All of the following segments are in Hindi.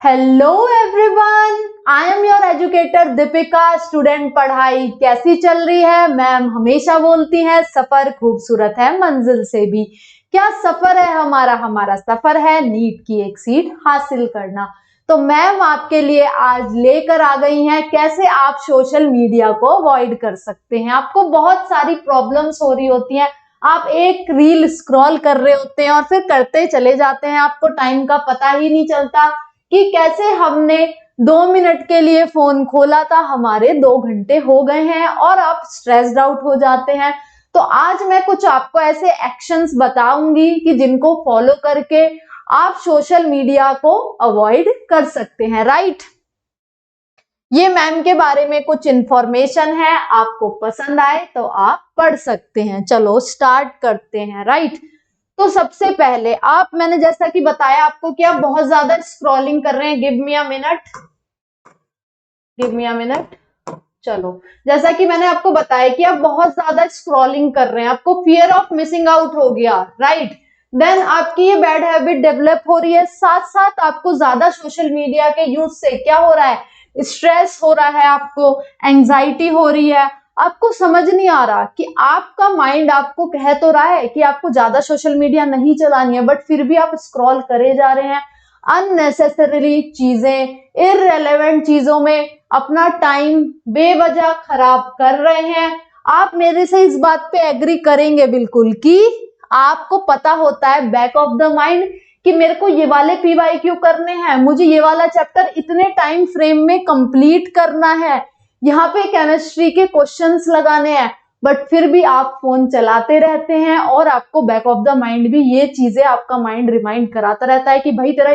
Hello everyone, I am your educator Deepika. Student, पढ़ाई कैसी चल रही है? मैम हमेशा बोलती हैं सफर खूबसूरत है मंजिल से भी। क्या सफर है हमारा सफर है नीट की एक सीट हासिल करना। तो मैम आपके लिए आज लेकर आ गई हैं कैसे आप सोशल मीडिया को अवॉइड कर सकते हैं। आपको बहुत सारी प्रॉब्लम्स हो रही होती हैं, आप एक रील स्क्रॉल कर रहे होते हैं और फिर करते चले जाते हैं, आपको टाइम का पता ही नहीं चलता कि कैसे हमने 2 मिनट के लिए फोन खोला था, हमारे 2 घंटे हो गए हैं और आप स्ट्रेस्ड आउट हो जाते हैं। तो आज मैं कुछ आपको ऐसे एक्शंस बताऊंगी कि जिनको फॉलो करके आप सोशल मीडिया को अवॉइड कर सकते हैं, राइट। ये मैम के बारे में कुछ इंफॉर्मेशन है, आपको पसंद आए तो आप पढ़ सकते हैं। चलो स्टार्ट करते हैं, राइट। तो सबसे पहले मैंने जैसा कि बताया आपको कि आप बहुत ज्यादा स्क्रॉलिंग कर रहे हैं। Give me a minute. चलो, जैसा कि मैंने आपको बताया कि आप बहुत ज्यादा स्क्रॉलिंग कर रहे हैं, आपको फियर ऑफ मिसिंग आउट हो गया, राइट। देन आपकी ये बैड हैबिट डेवलप हो रही है। साथ साथ आपको ज्यादा सोशल मीडिया के यूज से क्या हो रहा है, स्ट्रेस हो रहा है, आपको एंजाइटी हो रही है। आपको समझ नहीं आ रहा कि आपका माइंड आपको कह तो रहा है कि आपको ज्यादा सोशल मीडिया नहीं चलानी है, बट फिर भी आप स्क्रॉल करे जा रहे हैं। अननेसेसरीली चीजें, इररेलेवेंट चीजों में अपना टाइम बेवजह खराब कर रहे हैं। आप मेरे से इस बात पे एग्री करेंगे बिल्कुल कि आपको पता होता है बैक ऑफ द माइंड कि मेरे को ये वाले PYQ करने हैं, मुझे ये वाला चैप्टर इतने टाइम फ्रेम में कंप्लीट करना है, यहाँ पे केमिस्ट्री के क्वेश्चंस लगाने हैं, बट फिर भी आप फोन चलाते रहते हैं और आपको बैक ऑफ द माइंड भी ये चीजें आपका माइंड रिमाइंड कराता रहता है कि भाई तेरा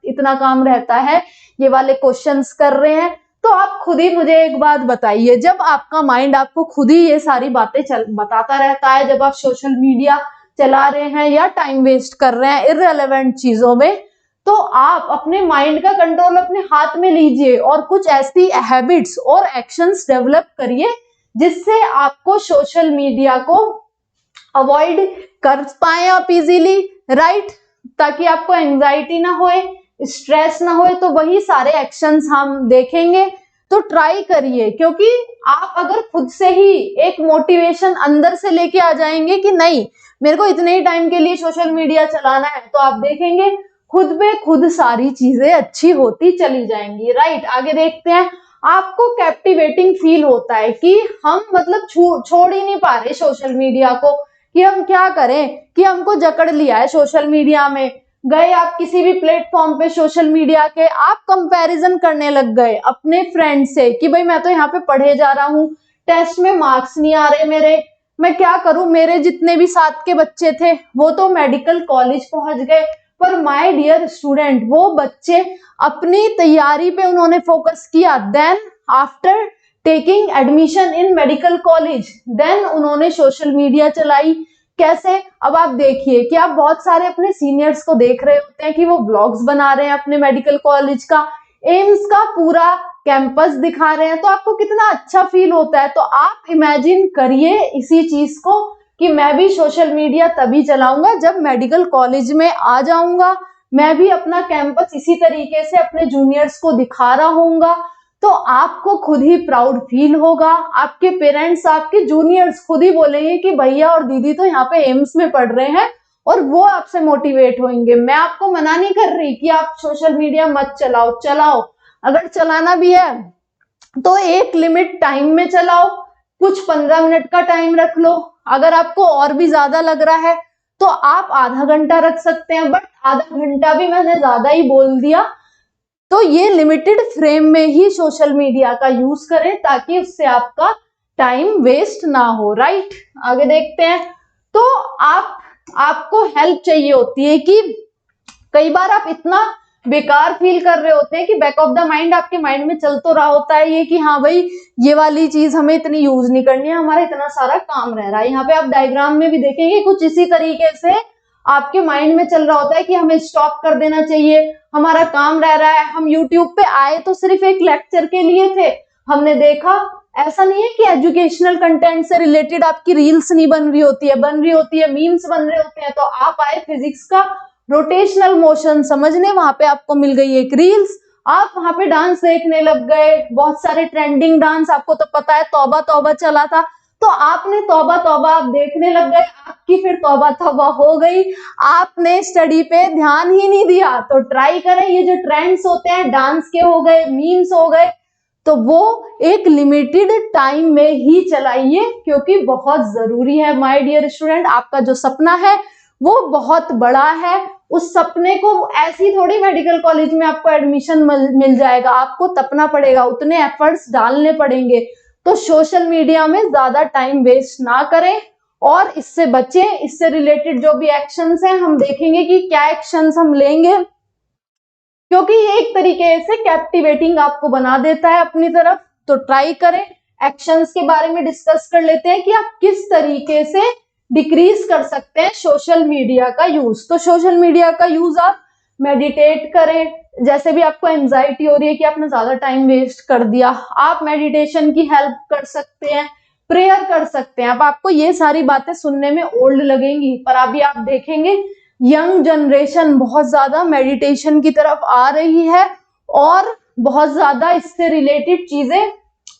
इतना काम रहता है, ये वाले क्वेश्चंस कर रहे हैं। तो आप खुद ही मुझे एक बात बताइए, जब आपका माइंड आपको खुद ही ये सारी बातें बताता रहता है, जब आप सोशल मीडिया चला रहे हैं या टाइम वेस्ट कर रहे हैं इररेलेवेंट चीजों में, तो आप अपने माइंड का कंट्रोल अपने हाथ में लीजिए और कुछ ऐसी हैबिट्स और एक्शंस डेवलप करिए जिससे आपको सोशल मीडिया को अवॉइड कर पाए आप इजीली, राइट। ताकि आपको एंजाइटी ना होए, स्ट्रेस ना होए। तो वही सारे एक्शंस हम देखेंगे, तो ट्राई करिए, क्योंकि आप अगर खुद से ही एक मोटिवेशन अंदर से लेके आ जाएंगे कि नहीं मेरे को इतने ही टाइम के लिए सोशल मीडिया चलाना है, तो आप देखेंगे खुद पे खुद सारी चीजें अच्छी होती चली जाएंगी, राइट। आगे देखते हैं। आपको कैप्टिवेटिंग फील होता है कि हम मतलब छोड़ ही नहीं पा रहे सोशल मीडिया को, कि हम क्या करें, कि हमको जकड़ लिया है सोशल मीडिया में। गए आप किसी भी प्लेटफॉर्म पे सोशल मीडिया के, आप कंपैरिजन करने लग गए अपने फ्रेंड से कि भाई मैं तो यहाँ पे पढ़े जा रहा हूँ, टेस्ट में मार्क्स नहीं आ रहे मेरे, मैं क्या करूं, मेरे जितने भी साथ के बच्चे थे वो तो मेडिकल कॉलेज पहुंच गए, पर माय डियर स्टूडेंट वो बच्चे अपनी तैयारी पे उन्होंने फोकस किया। Then after taking admission in medical college, then उन्होंने सोशल मीडिया चलाई। कैसे? अब आप देखिए कि आप बहुत सारे अपने सीनियर्स को देख रहे होते हैं कि वो ब्लॉग्स बना रहे हैं अपने मेडिकल कॉलेज का, एम्स का पूरा कैंपस दिखा रहे हैं, तो आपको कितना अच्छा फील होता है। तो आप इमेजिन करिए इसी चीज को कि मैं भी सोशल मीडिया तभी चलाऊंगा जब मेडिकल कॉलेज में आ जाऊंगा, मैं भी अपना कैंपस इसी तरीके से अपने जूनियर्स को दिखा रहा हूँगा। तो आपको खुद ही प्राउड फील होगा, आपके पेरेंट्स, आपके जूनियर्स खुद ही बोलेंगे कि भैया और दीदी तो यहाँ पे एम्स में पढ़ रहे हैं, और वो आपसे मोटिवेट होंगे। मैं आपको मना नहीं कर रही कि आप सोशल मीडिया मत चलाओ, अगर चलाना भी है तो एक लिमिट टाइम में चलाओ, कुछ 15 मिनट का टाइम रख लो। अगर आपको और भी ज्यादा लग रहा है तो आप आधा घंटा रख सकते हैं, बट आधा घंटा भी मैंने ज्यादा ही बोल दिया। तो ये लिमिटेड फ्रेम में ही सोशल मीडिया का यूज करें ताकि उससे आपका टाइम वेस्ट ना हो, राइट। आगे देखते हैं। तो आपको हेल्प चाहिए होती है कि कई बार आप इतना बेकार फील कर रहे होते हैं कि बैक ऑफ द माइंड आपके माइंड में चल तो रहा होता है ये कि हाँ भाई ये वाली चीज हमें इतनी यूज नहीं करनी है, हमारा इतना सारा काम रह रहा है। यहाँ पे आप डायग्राम में भी देखेंगे कुछ इसी तरीके से आपके माइंड में चल रहा होता है कि हमें स्टॉप कर देना चाहिए, हमारा काम रह रहा है। हम यूट्यूब पे आए तो सिर्फ एक लेक्चर के लिए थे, हमने देखा, ऐसा नहीं है कि एजुकेशनल कंटेंट से रिलेटेड आपकी रील्स नहीं बन रही होती है, मीम्स बन रहे होते हैं। तो आप आए फिजिक्स का रोटेशनल मोशन समझने, वहां पे आपको मिल गई एक रील्स, आप वहां पे डांस देखने लग गए, बहुत सारे ट्रेंडिंग डांस, आपको तो पता है तौबा तौबा चला था, तो आपने तौबा तौबा आप देखने लग गए, आपकी फिर तौबा तौबा हो गई, आपने स्टडी पे ध्यान ही नहीं दिया। तो ट्राई करें, ये जो ट्रेंड्स होते हैं डांस के हो गए, मीम्स हो गए, तो वो एक लिमिटेड टाइम में ही चलाइए, क्योंकि बहुत जरूरी है माय डियर स्टूडेंट। आपका जो सपना है वो बहुत बड़ा है, उस सपने को ऐसी थोड़ी मेडिकल कॉलेज में आपको एडमिशन मिल जाएगा, आपको तपना पड़ेगा, उतने एफर्ट्स डालने पड़ेंगे। तो सोशल मीडिया में ज्यादा टाइम वेस्ट ना करें और इससे बचें। इससे रिलेटेड जो भी एक्शंस हैं हम देखेंगे कि क्या एक्शंस हम लेंगे, क्योंकि ये एक तरीके से कैप्टिवेटिंग आपको बना देता है अपनी तरफ। तो ट्राई करें। एक्शंस के बारे में डिस्कस कर लेते हैं कि आप किस तरीके से डिक्रीज कर सकते हैं सोशल मीडिया का यूज। तो सोशल मीडिया का यूज आप मेडिटेट करें, जैसे भी आपको एंजाइटी हो रही है कि आपने ज्यादा टाइम वेस्ट कर दिया, आप मेडिटेशन की हेल्प कर सकते हैं, प्रेयर कर सकते हैं। अब आपको ये सारी बातें सुनने में ओल्ड लगेंगी, पर अभी आप देखेंगे यंग जनरेशन बहुत ज्यादा मेडिटेशन की तरफ आ रही है और बहुत ज्यादा इससे रिलेटेड चीजें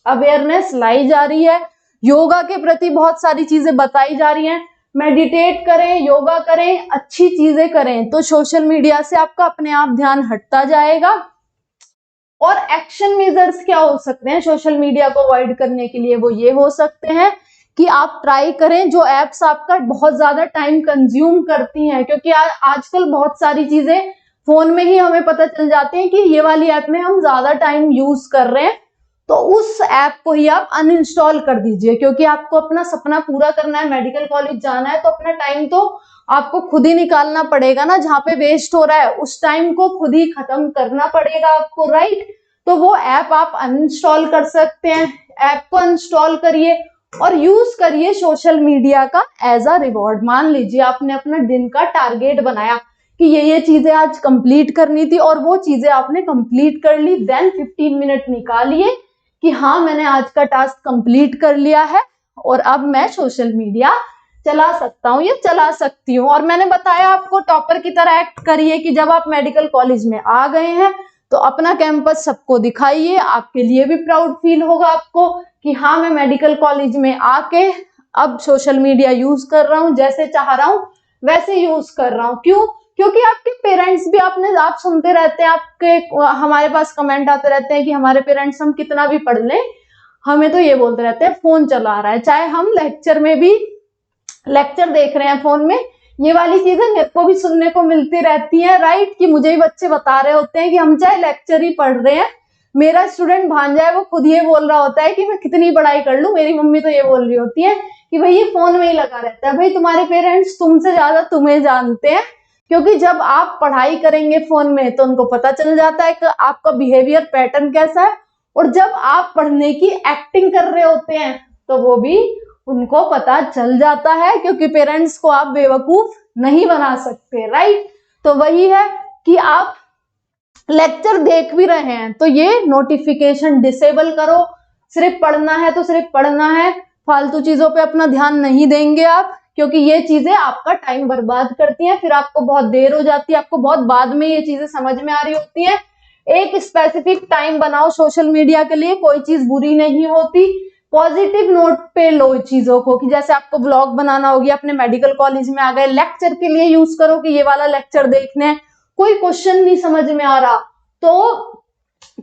अवेयरनेस लाई जा रही है, योगा के प्रति बहुत सारी चीजें बताई जा रही हैं। मेडिटेट करें, योगा करें, अच्छी चीजें करें, तो सोशल मीडिया से आपका अपने आप ध्यान हटता जाएगा। और एक्शन मेजर्स क्या हो सकते हैं सोशल मीडिया को अवॉइड करने के लिए? वो ये हो सकते हैं कि आप ट्राई करें जो एप्स आपका बहुत ज्यादा टाइम कंज्यूम करती हैं, क्योंकि आजकल बहुत सारी चीजें फोन में ही हमें पता चल जाती हैं कि ये वाली ऐप में हम ज्यादा टाइम यूज कर रहे हैं, तो उस ऐप को ही आप अनइंस्टॉल कर दीजिए। क्योंकि आपको अपना सपना पूरा करना है, मेडिकल कॉलेज जाना है, तो अपना टाइम तो आपको खुद ही निकालना पड़ेगा ना, जहाँ पे वेस्ट हो रहा है उस टाइम को खुद ही खत्म करना पड़ेगा आपको, राइट। तो वो ऐप आप अनइंस्टॉल कर सकते हैं, ऐप को अनइंस्टॉल करिए और यूज करिए सोशल मीडिया का एज अ रिवॉर्ड। मान लीजिए आपने अपना दिन का टारगेट बनाया कि ये चीजें आज कंप्लीट करनी थी और वो चीजें आपने कंप्लीट कर ली, देन 15 मिनट निकालिए कि हाँ मैंने आज का टास्क कंप्लीट कर लिया है और अब मैं सोशल मीडिया चला सकता हूँ या चला सकती हूँ। और मैंने बताया आपको टॉपर की तरह एक्ट करिए कि जब आप मेडिकल कॉलेज में आ गए हैं तो अपना कैंपस सबको दिखाइए, आपके लिए भी प्राउड फील होगा आपको कि हाँ मैं मेडिकल कॉलेज में आके अब सोशल मीडिया यूज कर रहा हूँ, जैसे चाह रहा हूँ वैसे यूज कर रहा हूँ। क्यों? क्योंकि आपके पेरेंट्स भी आप सुनते रहते हैं, आपके हमारे पास कमेंट आते रहते हैं कि हमारे पेरेंट्स हम कितना भी पढ़ लें हमें तो ये बोलते रहते हैं फोन चला रहा है, चाहे हम लेक्चर में भी लेक्चर देख रहे हैं फोन में, ये वाली चीजें मेरे को भी सुनने को मिलती रहती हैं, राइट। कि मुझे भी बच्चे बता रहे होते हैं कि हम चाहे लेक्चर ही पढ़ रहे हैं, मेरा स्टूडेंट भांजा है वो खुद ये बोल रहा होता है कि मैं कितनी पढ़ाई कर लूं, मेरी मम्मी तो ये बोल रही होती है कि भाई ये फोन में ही लगा रहता है। भाई तुम्हारे पेरेंट्स तुमसे ज्यादा तुम्हें जानते हैं, क्योंकि जब आप पढ़ाई करेंगे फोन में तो उनको पता चल जाता है कि आपका बिहेवियर पैटर्न कैसा है, और जब आप पढ़ने की एक्टिंग कर रहे होते हैं तो वो भी उनको पता चल जाता है, क्योंकि पेरेंट्स को आप बेवकूफ नहीं बना सकते, राइट। तो वही है कि आप लेक्चर देख भी रहे हैं तो ये नोटिफिकेशन डिसेबल करो, सिर्फ पढ़ना है तो सिर्फ पढ़ना है, फालतू चीजों पे अपना ध्यान नहीं देंगे आप, क्योंकि ये चीजें आपका टाइम बर्बाद करती हैं, फिर आपको बहुत देर हो जाती है, आपको बहुत बाद में ये चीजें समझ में आ रही होती हैं। एक स्पेसिफिक टाइम बनाओ सोशल मीडिया के लिए, कोई चीज बुरी नहीं होती, पॉजिटिव नोट पे लो चीजों को, कि जैसे आपको ब्लॉग बनाना होगी, अपने मेडिकल कॉलेज में आ गए, लेक्चर के लिए यूज करो कि ये वाला लेक्चर देखने हैं, कोई क्वेश्चन नहीं समझ में आ रहा तो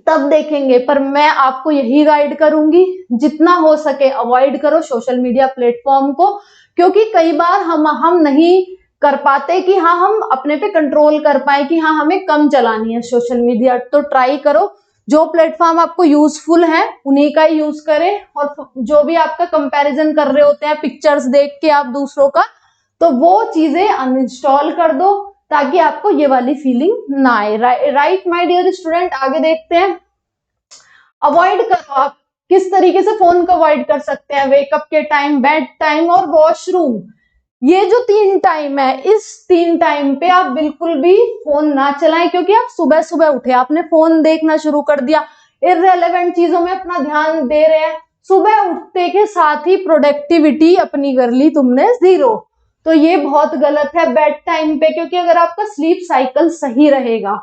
तब देखेंगे। पर मैं आपको यही गाइड करूंगी जितना हो सके अवॉइड करो सोशल मीडिया प्लेटफॉर्म को, क्योंकि कई बार हम नहीं कर पाते कि हाँ हम अपने पे कंट्रोल कर पाए कि हाँ हमें कम चलानी है सोशल मीडिया। तो ट्राई करो जो प्लेटफॉर्म आपको यूजफुल है उन्हीं का ही यूज करें, और जो भी आपका कंपैरिजन कर रहे होते हैं पिक्चर्स देख के आप दूसरों का, तो वो चीजें अनइंस्टॉल कर दो ताकि आपको ये वाली फीलिंग ना आए, राइट माय डियर स्टूडेंट। आगे देखते हैं, अवॉइड करो आप किस तरीके से फोन को अवॉइड कर सकते हैं। वेकअप के टाइम, बेड टाइम और वॉशरूम, ये जो 3 टाइम है, इस 3 टाइम पे आप बिल्कुल भी फोन ना चलाएं, क्योंकि आप सुबह सुबह उठे आपने फोन देखना शुरू कर दिया, इररेलेवेंट चीजों में अपना ध्यान दे रहे हैं, सुबह उठते के साथ ही प्रोडक्टिविटी अपनी कर ली तुमने 0, तो ये बहुत गलत है बेड टाइम पे। क्योंकि अगर आपका स्लीप साइकिल सही रहेगा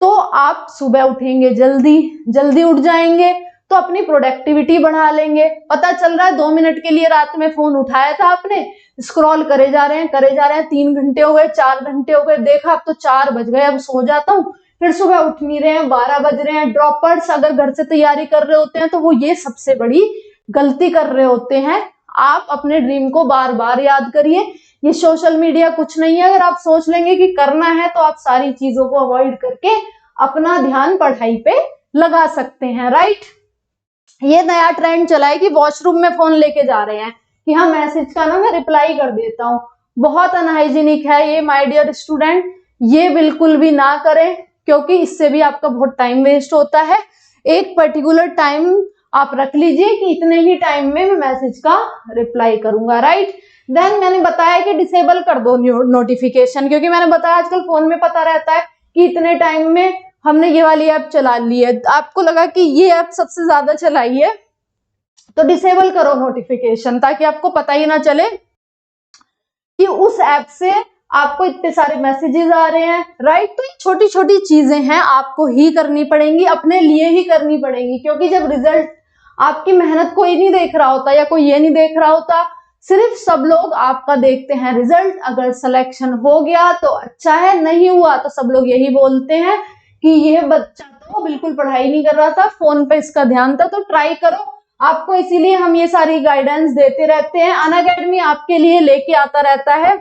तो आप सुबह उठेंगे जल्दी उठ जाएंगे तो अपनी प्रोडक्टिविटी बढ़ा लेंगे। पता चल रहा है 2 मिनट के लिए रात में फोन उठाया था आपने, स्क्रॉल करे जा रहे हैं 3 घंटे हो गए, 4 घंटे हो गए, देखा अब तो 4 बज गए, अब सो जाता हूँ, फिर सुबह उठ नहीं रहे हैं, 12 बज रहे हैं। ड्रॉपर्स अगर घर से तैयारी कर रहे होते हैं तो वो ये सबसे बड़ी गलती कर रहे होते हैं। आप अपने ड्रीम को बार बार याद करिए, ये सोशल मीडिया कुछ नहीं है। अगर आप सोच लेंगे कि करना है तो आप सारी चीजों को अवॉइड करके अपना ध्यान पढ़ाई पे लगा सकते हैं, राइट। ये नया ट्रेंड चला है कि वॉशरूम में फोन लेके जा रहे हैं कि हाँ मैसेज का ना मैं रिप्लाई कर देता हूँ, बहुत अनहाइजीनिक है ये माय डियर स्टूडेंट। ये बिल्कुल भी ना करें, क्योंकि इससे भी आपका बहुत टाइम वेस्ट होता है। एक पर्टिकुलर टाइम आप रख लीजिए कि इतने ही टाइम में मैं मैसेज का रिप्लाई करूंगा, राइट। देन मैंने बताया कि डिसेबल कर दो नोटिफिकेशन, क्योंकि मैंने बताया आजकल फोन में पता रहता है कि इतने टाइम में हमने ये वाली ऐप चला ली है, आपको लगा कि ये ऐप सबसे ज्यादा चलाई है तो डिसेबल करो नोटिफिकेशन, ताकि आपको पता ही ना चले कि उस ऐप से आपको इतने सारे मैसेजेस आ रहे हैं, राइट। तो ये छोटी छोटी चीजें हैं, आपको ही करनी पड़ेंगी, अपने लिए ही करनी पड़ेंगी, क्योंकि जब रिजल्ट आपकी मेहनत कोई नहीं देख रहा होता या कोई ये नहीं देख रहा होता, सिर्फ सब लोग आपका देखते हैं रिजल्ट। अगर सिलेक्शन हो गया तो अच्छा है, नहीं हुआ तो सब लोग यही बोलते हैं कि ये बच्चा तो बिल्कुल पढ़ाई नहीं कर रहा था, फोन पे इसका ध्यान था। तो ट्राई करो, आपको इसीलिए हम ये सारी गाइडेंस देते रहते हैं। अनअकैडमी आपके लिए लेके आता रहता है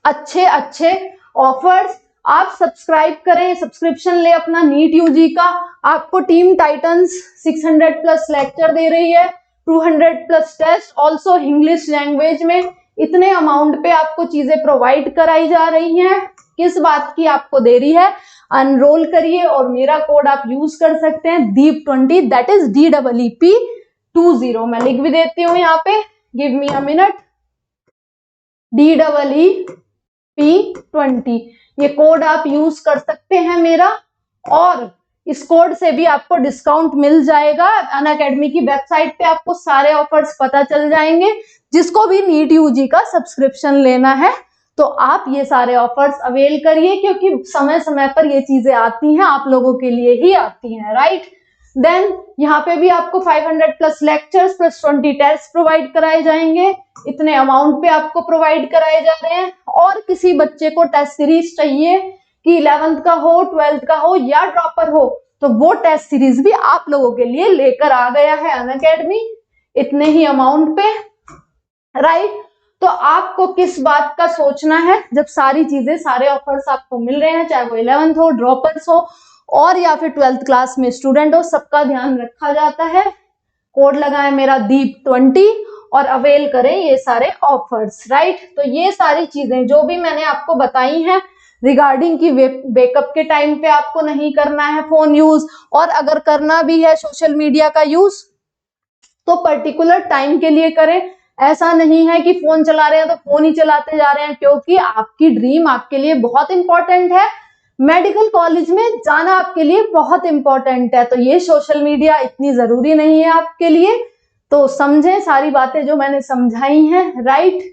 अच्छे अच्छे ऑफर्स। आप सब्सक्राइब करें, सब्सक्रिप्शन ले अपना नीट यूजी का। आपको टीम टाइटंस 600 प्लस लेक्चर दे रही है, 200 plus test, also English language में। इतने अमाउंट पे आपको चीजें प्रोवाइड कराई जा रही हैं, किस बात की आपको देरी है? अनरोल करिए और मेरा कोड आप यूज कर सकते हैं DEEP20, दैट इज DEEP20। मैं लिख भी देती हूँ यहाँ पे, give me a minute. DEEP20 ये कोड आप यूज कर सकते हैं मेरा, और इस कोड से भी आपको डिस्काउंट मिल जाएगा। अनअकैडमी की वेबसाइट पे आपको सारे ऑफर्स पता चल जाएंगे। जिसको भी नीट यूजी का सब्सक्रिप्शन लेना है तो आप ये सारे ऑफर्स अवेल करिए, क्योंकि समय समय पर ये चीजें आती हैं, आप लोगों के लिए ही आती हैं, राइट। देन यहाँ पे भी आपको 500 plus lectures plus 20 test provide कराए जाएंगे। इतने अमाउंट पे आपको प्रोवाइड कराए जा रहे हैं। और किसी बच्चे को टेस्ट सीरीज चाहिए कि 11th का हो, 12th का हो या ड्रॉपर हो, तो वो टेस्ट सीरीज भी आप लोगों के लिए लेकर आ गया है अनअकैडमी, इतने ही अमाउंट पे, राइट। तो आपको किस बात का सोचना है, जब सारी चीजें सारे ऑफर्स आपको मिल रहे हैं, चाहे वो 11th हो, ड्रॉपर्स हो और या फिर 12th क्लास में स्टूडेंट हो, सबका ध्यान रखा जाता है। कोड लगाएं मेरा DEEP20 और अवेल करें ये सारे ऑफर्स, राइट। तो ये सारी चीजें जो भी मैंने आपको बताई हैं रिगार्डिंग की वेकअप के टाइम पे आपको नहीं करना है फोन यूज, और अगर करना भी है सोशल मीडिया का यूज तो पर्टिकुलर टाइम के लिए करें। ऐसा नहीं है कि फोन चला रहे हैं तो फोन ही चलाते जा रहे हैं, क्योंकि आपकी ड्रीम आपके लिए बहुत इंपॉर्टेंट है, मेडिकल कॉलेज में जाना आपके लिए बहुत इंपॉर्टेंट है। तो ये सोशल मीडिया इतनी जरूरी नहीं है आपके लिए। तो समझें सारी बातें जो मैंने समझाई हैं, राइट।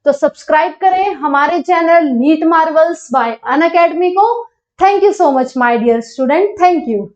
तो सब्सक्राइब करें हमारे channel NEET marvels by Unacademy को। Thank you so much my dear student, thank you.